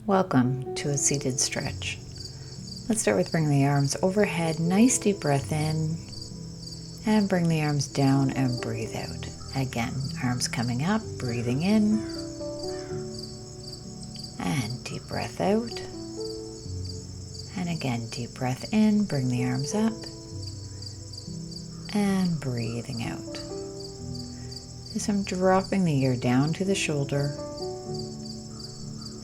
Welcome to a seated stretch. Let's start with bringing the arms overhead. Nice deep breath in and bring the arms down and breathe out. Again, arms coming up, breathing in and deep breath out. And again, deep breath in, bring the arms up and breathing out. As I'm dropping the ear down to the shoulder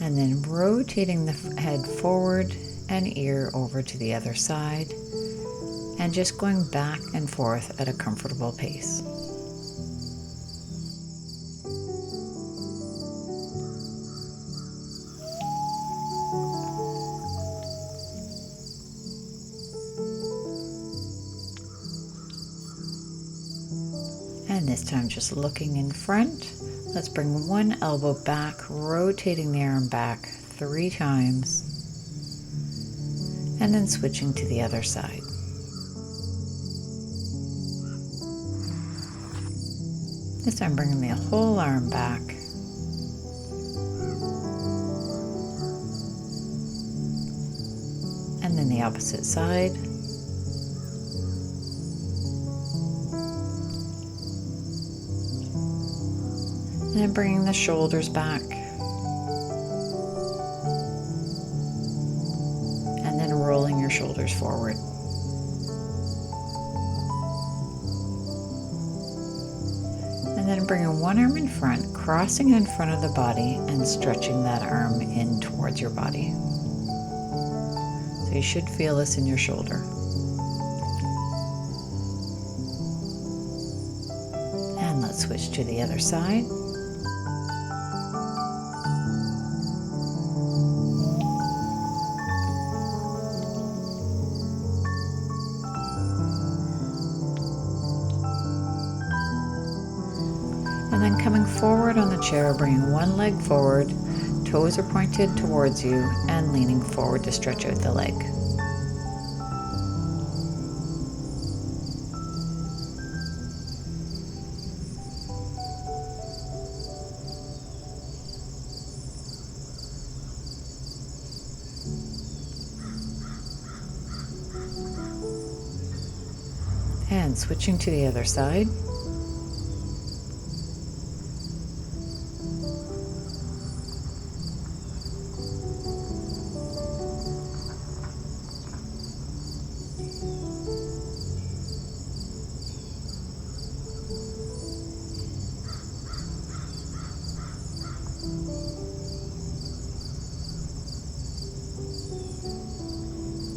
and then rotating the head forward and ear over to the other side and just going back and forth at a comfortable pace. And this time just looking in front. Let's bring one elbow back, rotating the arm back 3 times, and then switching to the other side. This time bringing the whole arm back. And then the opposite side. And then bringing the shoulders back. And then rolling your shoulders forward. And then bringing one arm in front, crossing it in front of the body and stretching that arm in towards your body. So you should feel this in your shoulder. And let's switch to the other side. And then coming forward on the chair, bringing one leg forward, toes are pointed towards you, and leaning forward to stretch out the leg. And switching to the other side.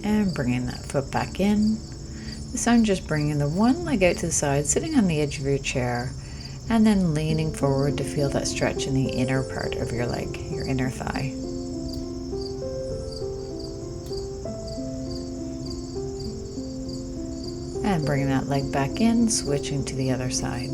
And bringing that foot back in. This time just bringing the one leg out to the side, sitting on the edge of your chair, and then leaning forward to feel that stretch in the inner part of your leg, your inner thigh. And bringing that leg back in, switching to the other side.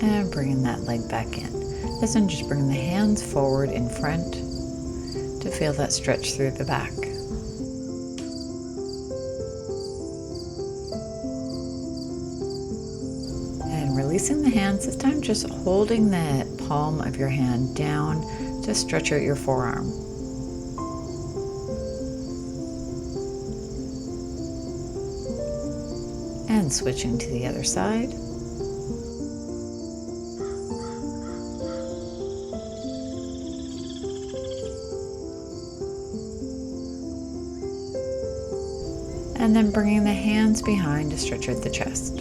And bringing that leg back in. This one just bringing the hands forward in front to feel that stretch through the back. And releasing the hands, this time just holding that palm of your hand down to stretch out your forearm. And switching to the other side. And then bringing the hands behind to stretch out the chest.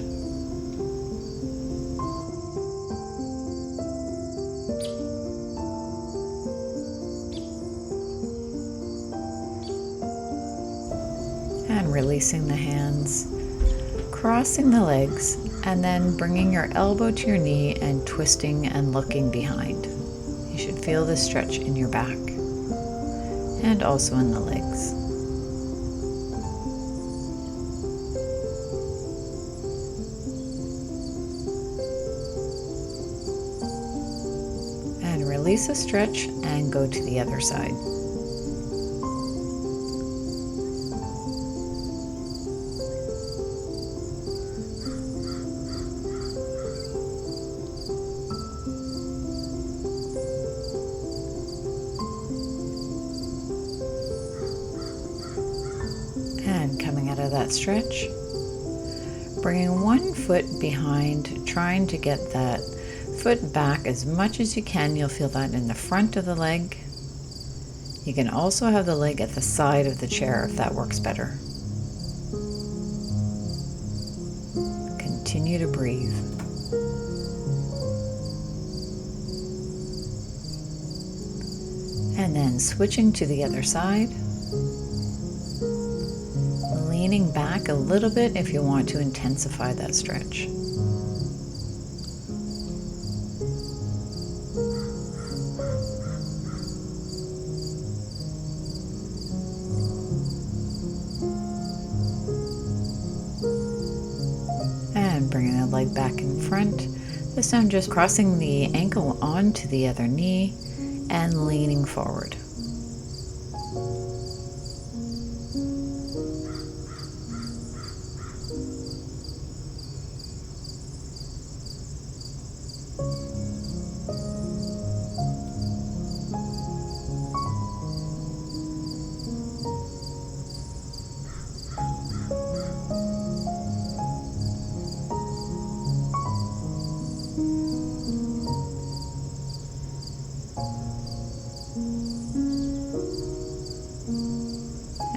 And releasing the hands, crossing the legs, and then bringing your elbow to your knee and twisting and looking behind. You should feel this stretch in your back and also in the legs. And release a stretch and go to the other side. coming out of that stretch. Bringing one foot behind, trying to get that foot back as much as you can. You'll feel that in the front of the leg. You can also have the leg at the side of the chair if that works better. Continue to breathe. And then switching to the other side. Leaning back a little bit if you want to intensify that stretch. And bringing the leg back in front. This time just crossing the ankle onto the other knee and leaning forward.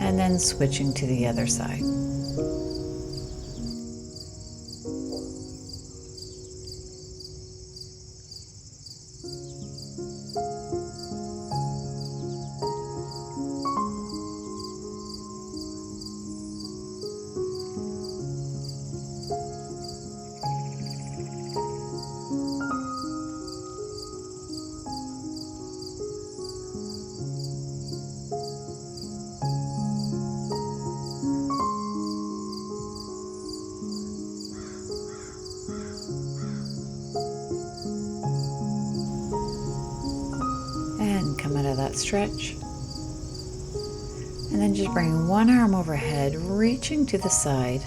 And then switching to the other side. Come out of that stretch. And then just bring one arm overhead, reaching to the side.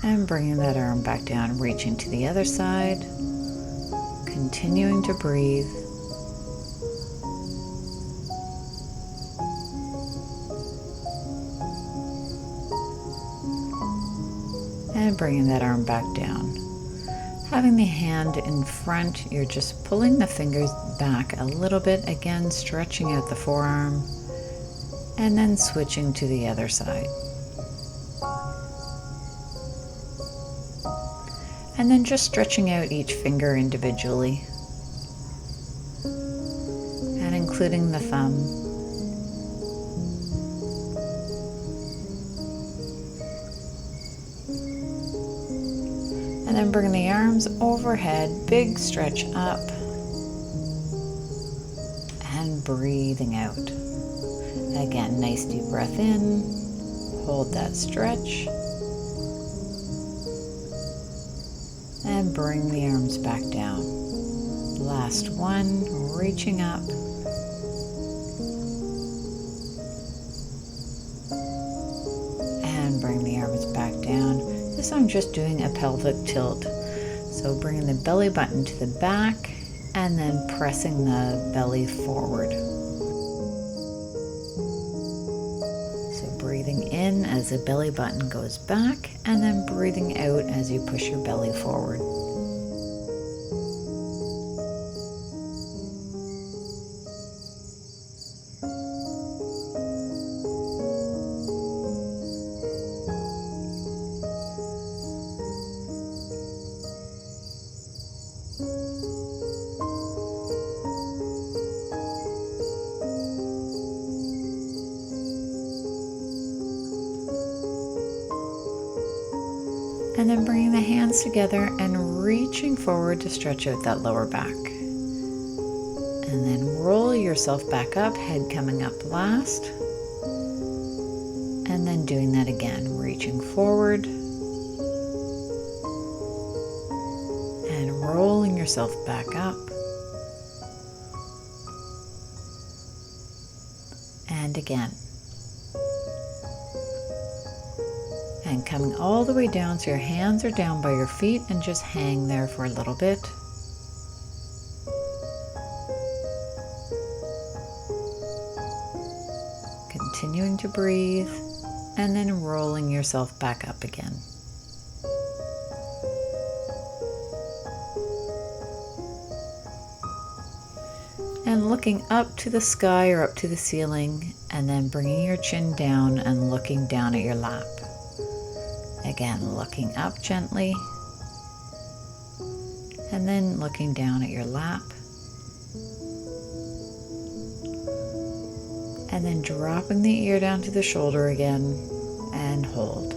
And bringing that arm back down, reaching to the other side. Continuing to breathe. And bringing that arm back down. Having the hand in front, you're just pulling the fingers back a little bit, again stretching out the forearm, and then switching to the other side. And then just stretching out each finger individually, and including the thumb. And then bring the arms overhead, big stretch up, and breathing out. Again, nice deep breath in, hold that stretch, and bring the arms back down. Last one, reaching up, and bring the arms back down. This I'm just doing a pelvic tilt. So bringing the belly button to the back and then pressing the belly forward. So breathing in as the belly button goes back and then breathing out as you push your belly forward. And then bringing the hands together and reaching forward to stretch out that lower back. And then roll yourself back up, head coming up last. And then doing that again, reaching forward. And rolling yourself back up. And again. And coming all the way down so your hands are down by your feet and just hang there for a little bit. continuing to breathe, and then rolling yourself back up again. And looking up to the sky or up to the ceiling, and then bringing your chin down and looking down at your lap. Again, looking up gently, and then looking down at your lap. And then dropping the ear down to the shoulder again, and hold.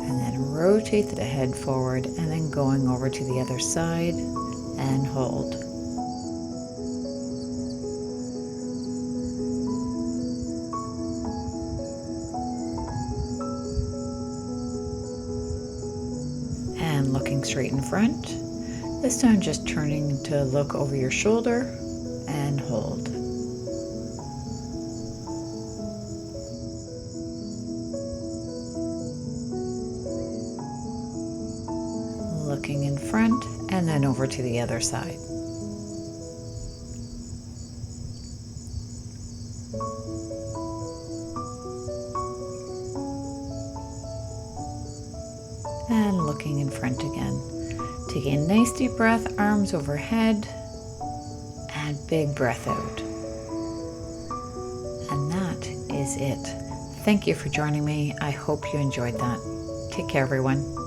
And then rotate the head forward, and then going over to the other side, and hold. And looking straight in front. This time just turning to look over your shoulder and hold. Looking in front and then over to the other side. And looking in front again. Taking a nice deep breath, arms overhead, and big breath out. And that is it. Thank you for joining me. I hope you enjoyed that. Take care, everyone.